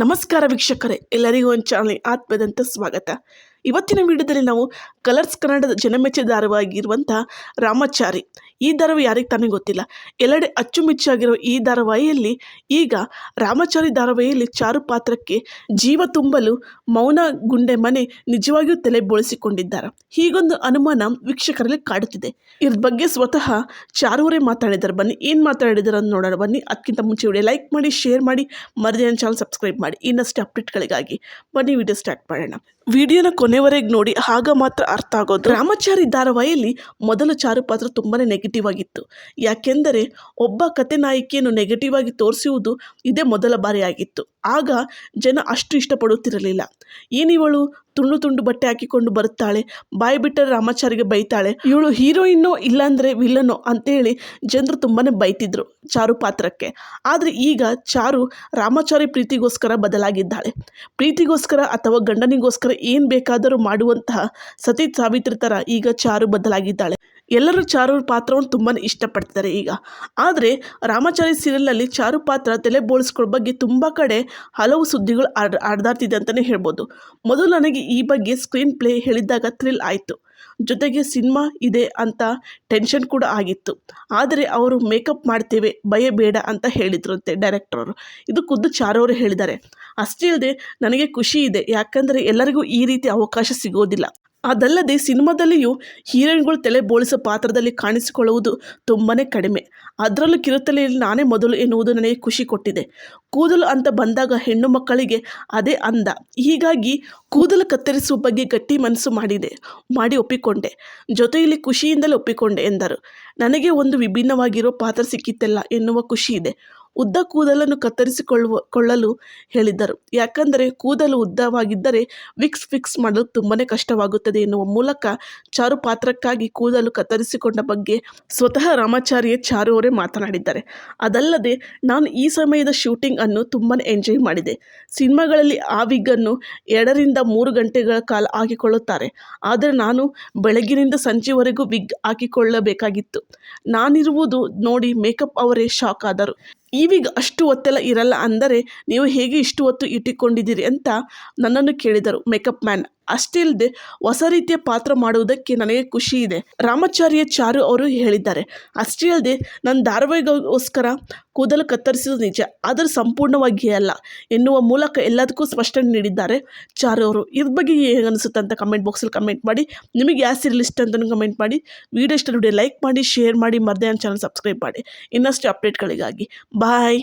ನಮಸ್ಕಾರ ವೀಕ್ಷಕರೇ, ಎಲ್ಲರಿಗೂ ಒಂದು ಚಾನಲ್ ಆತ್ಮದಂತ ಸ್ವಾಗತ. ಇವತ್ತಿನ ವಿಡಿಯೋದಲ್ಲಿ ನಾವು ಕಲರ್ಸ್ ಕನ್ನಡದ ಜನಮೆಚ್ಚಿದ ಧಾರಾವಾಹಿಯಾಗಿರುವಂಥ ರಾಮಾಚಾರಿ. ಈ ಧಾರಾವಾಹಿ ಯಾರಿಗೆ ತಾನೇ ಗೊತ್ತಿಲ್ಲ, ಎಲ್ಲೆಡೆ ಅಚ್ಚುಮೆಚ್ಚಾಗಿರೋ ಈ ಧಾರಾವಾಹಿಯಲ್ಲಿ ಈಗ ರಾಮಾಚಾರಿ ಧಾರಾವಾಹಿಯಲ್ಲಿ ಚಾರು ಪಾತ್ರಕ್ಕೆ ಜೀವ ತುಂಬಲು ಮೌನ ಗುಂಡೆ ಮನೆ ನಿಜವಾಗಿಯೂ ತಲೆ ಬೋಳಿಸಿಕೊಂಡಿದ್ದಾರೆ. ಹೀಗೊಂದು ಅನುಮಾನ ವೀಕ್ಷಕರಲ್ಲಿ ಕಾಡುತ್ತಿದೆ. ಇದ್ರ ಬಗ್ಗೆ ಸ್ವತಃ ಚಾರುವರೇ ಮಾತಾಡಿದ್ದಾರೆ. ಬನ್ನಿ ಏನು ಮಾತಾಡಿದ್ದಾರೆ ಅಂತ ನೋಡೋಣ. ಬನ್ನಿ. ಅದಕ್ಕಿಂತ ಮುಂಚೆ ವಿಡಿಯೋ ಲೈಕ್ ಮಾಡಿ, ಶೇರ್ ಮಾಡಿ, ಮರದೇ ಚಾನಲ್ ಸಬ್ಸ್ಕ್ರೈಬ್ ಮಾಡಿ ಇನ್ನಷ್ಟು ಅಪ್ಡೇಟ್ಗಳಿಗಾಗಿ. ಬನ್ನಿ ವಿಡಿಯೋ ಸ್ಟಾರ್ಟ್ ಮಾಡೋಣ. ವಿಡಿಯೋನ ಕೊನೆವರೆಗೆ ನೋಡಿ, ಆಗ ಮಾತ್ರ ಅರ್ಥ ಆಗೋದು. ರಾಮಾಚಾರಿ ಧಾರಾವಾಹಿಯಲ್ಲಿ ಮೊದಲು ಚಾರು ಪಾತ್ರ ತುಂಬಾನೇ ನೆಗೆಟಿವ್ ಆಗಿತ್ತು. ಯಾಕೆಂದರೆ ಒಬ್ಬ ಕತೆ ನಾಯಕಿಯನ್ನು ನೆಗೆಟಿವ್ ಆಗಿ ತೋರಿಸುವುದು ಇದೇ ಮೊದಲ ಬಾರಿ ಆಗಿತ್ತು. ಆಗ ಜನ ಅಷ್ಟು ಇಷ್ಟಪಡುತ್ತಿರಲಿಲ್ಲ. ಏನಿವಳು ತುಂಡು ತುಂಡು ಬಟ್ಟೆ ಹಾಕಿಕೊಂಡು ಬರುತ್ತಾಳೆ, ಬಾಯಿ ಬಿಟ್ಟರೆ ರಾಮಾಚಾರಿಗೆ ಬೈತಾಳೆ, ಇವಳು ಹೀರೋಯಿನ್ನೋ ಇಲ್ಲಾಂದರೆ ವಿಲ್ಲನೋ ಅಂತೇಳಿ ಜನರು ತುಂಬಾ ಬೈತಿದ್ರು ಚಾರು ಪಾತ್ರಕ್ಕೆ. ಆದರೆ ಈಗ ಚಾರು ರಾಮಾಚಾರಿ ಪ್ರೀತಿಗೋಸ್ಕರ ಬದಲಾಗಿದ್ದಾಳೆ. ಪ್ರೀತಿಗೋಸ್ಕರ ಅಥವಾ ಗಂಡನಿಗೋಸ್ಕರ ಏನು ಬೇಕಾದರೂ ಮಾಡುವಂತಹ ಸತಿ ಸಾವಿತ್ರಿ ಥರ ಈಗ ಚಾರು ಬದಲಾಗಿದ್ದಾಳೆ. ಎಲ್ಲರೂ ಚಾರು ಪಾತ್ರವನ್ನು ತುಂಬಾ ಇಷ್ಟಪಡ್ತಾರೆ ಈಗ. ಆದರೆ ರಾಮಾಚಾರಿ ಸೀರಿಯಲಲ್ಲಿ ಚಾರು ಪಾತ್ರ ತಲೆ ಬೋಳಿಸ್ಕೊಳ್ಳೋ ಬಗ್ಗೆ ತುಂಬ ಕಡೆ ಹಲವು ಸುದ್ದಿಗಳು ಹರಿದಾಡ್ತಿದೆ ಅಂತಲೇ ಹೇಳ್ಬೋದು. ಮೊದಲು ನನಗೆ ಈ ಬಗ್ಗೆ ಸ್ಕ್ರೀನ್ ಪ್ಲೇ ಹೇಳಿದ್ದಾಗ ಥ್ರಿಲ್ ಆಯಿತು, ಜೊತೆಗೆ ಸಿನಿಮಾ ಇದೆ ಅಂತ ಟೆನ್ಷನ್ ಕೂಡ ಆಗಿತ್ತು. ಆದರೆ ಅವರು ಮೇಕಪ್ ಮಾಡ್ತೇವೆ, ಭಯ ಬೇಡ ಅಂತ ಹೇಳಿದ್ರಂತೆ ಡೈರೆಕ್ಟರ್ ಅವರು. ಇದು ಖುದ್ದು ಚಾರು ಅವರು ಹೇಳಿದ್ದಾರೆ. ಅಷ್ಟೇ ಅಲ್ಲದೆ ನನಗೆ ಖುಷಿ ಇದೆ, ಯಾಕಂದರೆ ಎಲ್ಲರಿಗೂ ಈ ರೀತಿ ಅವಕಾಶ ಸಿಗೋದಿಲ್ಲ. ಅದಲ್ಲದೆ ಸಿನಿಮಾದಲ್ಲಿಯೂ ಹೀರೋಯಿನ್ಗಳು ತಲೆ ಬೋಳಿಸೋ ಪಾತ್ರದಲ್ಲಿ ಕಾಣಿಸಿಕೊಳ್ಳುವುದು ತುಂಬಾ ಕಡಿಮೆ. ಅದರಲ್ಲೂ ಕಿರುತೆಲೆಯಲ್ಲಿ ನಾನೇ ಮೊದಲು ಎನ್ನುವುದು ನನಗೆ ಖುಷಿ ಕೊಟ್ಟಿದೆ. ಕೂದಲು ಅಂತ ಬಂದಾಗ ಹೆಣ್ಣು ಮಕ್ಕಳಿಗೆ ಅದೇ ಅಂದ. ಹೀಗಾಗಿ ಕೂದಲು ಕತ್ತರಿಸುವ ಬಗ್ಗೆ ಗಟ್ಟಿ ಮನಸ್ಸು ಮಾಡಿ ಒಪ್ಪಿಕೊಂಡೆ. ಜೊತೆಯಲ್ಲಿ ಖುಷಿಯಿಂದಲೇ ಒಪ್ಪಿಕೊಂಡೆ ಎಂದರು. ನನಗೆ ಒಂದು ವಿಭಿನ್ನವಾಗಿರೋ ಪಾತ್ರ ಸಿಕ್ಕಿತ್ತಲ್ಲ ಎನ್ನುವ ಖುಷಿ ಇದೆ. ಉದ್ದ ಕೂದಲನ್ನು ಕತ್ತರಿಸಿಕೊಳ್ಳಲು ಹೇಳಿದ್ದರು. ಯಾಕಂದರೆ ಕೂದಲು ಉದ್ದವಾಗಿದ್ದರೆ ಫಿಕ್ಸ್ ಮಾಡಲು ತುಂಬಾ ಕಷ್ಟವಾಗುತ್ತದೆ ಎನ್ನುವ ಮೂಲಕ ಚಾರು ಪಾತ್ರಕ್ಕಾಗಿ ಕೂದಲು ಕತ್ತರಿಸಿಕೊಂಡ ಬಗ್ಗೆ ಸ್ವತಃ ರಾಮಾಚಾರಿಯೇ ಚಾರು ಅವರೇ ಮಾತನಾಡಿದ್ದಾರೆ. ಅದಲ್ಲದೆ ನಾನು ಈ ಸಮಯದ ಶೂಟಿಂಗ್ ಅನ್ನು ತುಂಬಾ ಎಂಜಾಯ್ ಮಾಡಿದೆ. ಸಿನಿಮಾಗಳಲ್ಲಿ ಆ ವಿಗ್ಗನ್ನು 2 ರಿಂದ 3 ಗಂಟೆಗಳ ಕಾಲ ಹಾಕಿಕೊಳ್ಳುತ್ತಾರೆ. ಆದರೆ ನಾನು ಬೆಳಗ್ಗಿನಿಂದ ಸಂಜೆವರೆಗೂ ವಿಗ್ ಹಾಕಿಕೊಳ್ಳಬೇಕಾಗಿತ್ತು. ನಾನಿರುವುದು ನೋಡಿ ಮೇಕಪ್ ಅವರೇ ಶಾಕ್ ಆದರು. ಈ ವಿಗ್ ಅಷ್ಟು ಹೊತ್ತೆಲ್ಲ ಇರಲ್ಲ ಅಂದರೆ ನೀವು ಹೇಗೆ ಇಷ್ಟು ಹೊತ್ತು ಇಟ್ಟುಕೊಂಡಿದ್ದೀರಿ ಅಂತ ನನ್ನನ್ನು ಕೇಳಿದರು ಮೇಕಪ್ ಮ್ಯಾನ್. ಅಷ್ಟೇ ಅಲ್ಲದೆ ಹೊಸ ರೀತಿಯ ಪಾತ್ರ ಮಾಡುವುದಕ್ಕೆ ನನಗೆ ಖುಷಿ ಇದೆ, ರಾಮಾಚಾರಿಯ ಚಾರು ಅವರು ಹೇಳಿದ್ದಾರೆ. ಅಷ್ಟೇ ಅಲ್ಲದೆ ನನ್ನ ಧಾರಾವಾಹಿಗೋಸ್ಕರ ಕೂದಲು ಕತ್ತರಿಸಿದ್ದು ನಿಜ, ಆದರೆ ಸಂಪೂರ್ಣವಾಗಿ ಅಲ್ಲ ಎನ್ನುವ ಮೂಲಕ ಎಲ್ಲದಕ್ಕೂ ಸ್ಪಷ್ಟನೆ ನೀಡಿದ್ದಾರೆ ಚಾರು ಅವರು. ಇದ್ರ ಬಗ್ಗೆ ಏನು ಅನಿಸುತ್ತೆ ಅಂತ ಕಮೆಂಟ್ ಬಾಕ್ಸಲ್ಲಿ ಕಮೆಂಟ್ ಮಾಡಿ. ನಿಮಗೆ ಯಾವ ಸೀರಿಯಲ್ ಇಷ್ಟ ಅಂತ ಕಮೆಂಟ್ ಮಾಡಿ. ವಿಡಿಯೋ ಇಷ್ಟ ವಿಡಿಯೋ ಲೈಕ್ ಮಾಡಿ, ಶೇರ್ ಮಾಡಿ, ಮರದೇ ಚಾನಲ್ ಸಬ್ಸ್ಕ್ರೈಬ್ ಮಾಡಿ ಇನ್ನಷ್ಟು ಅಪ್ಡೇಟ್ಗಳಿಗಾಗಿ. ಬಾಯ್.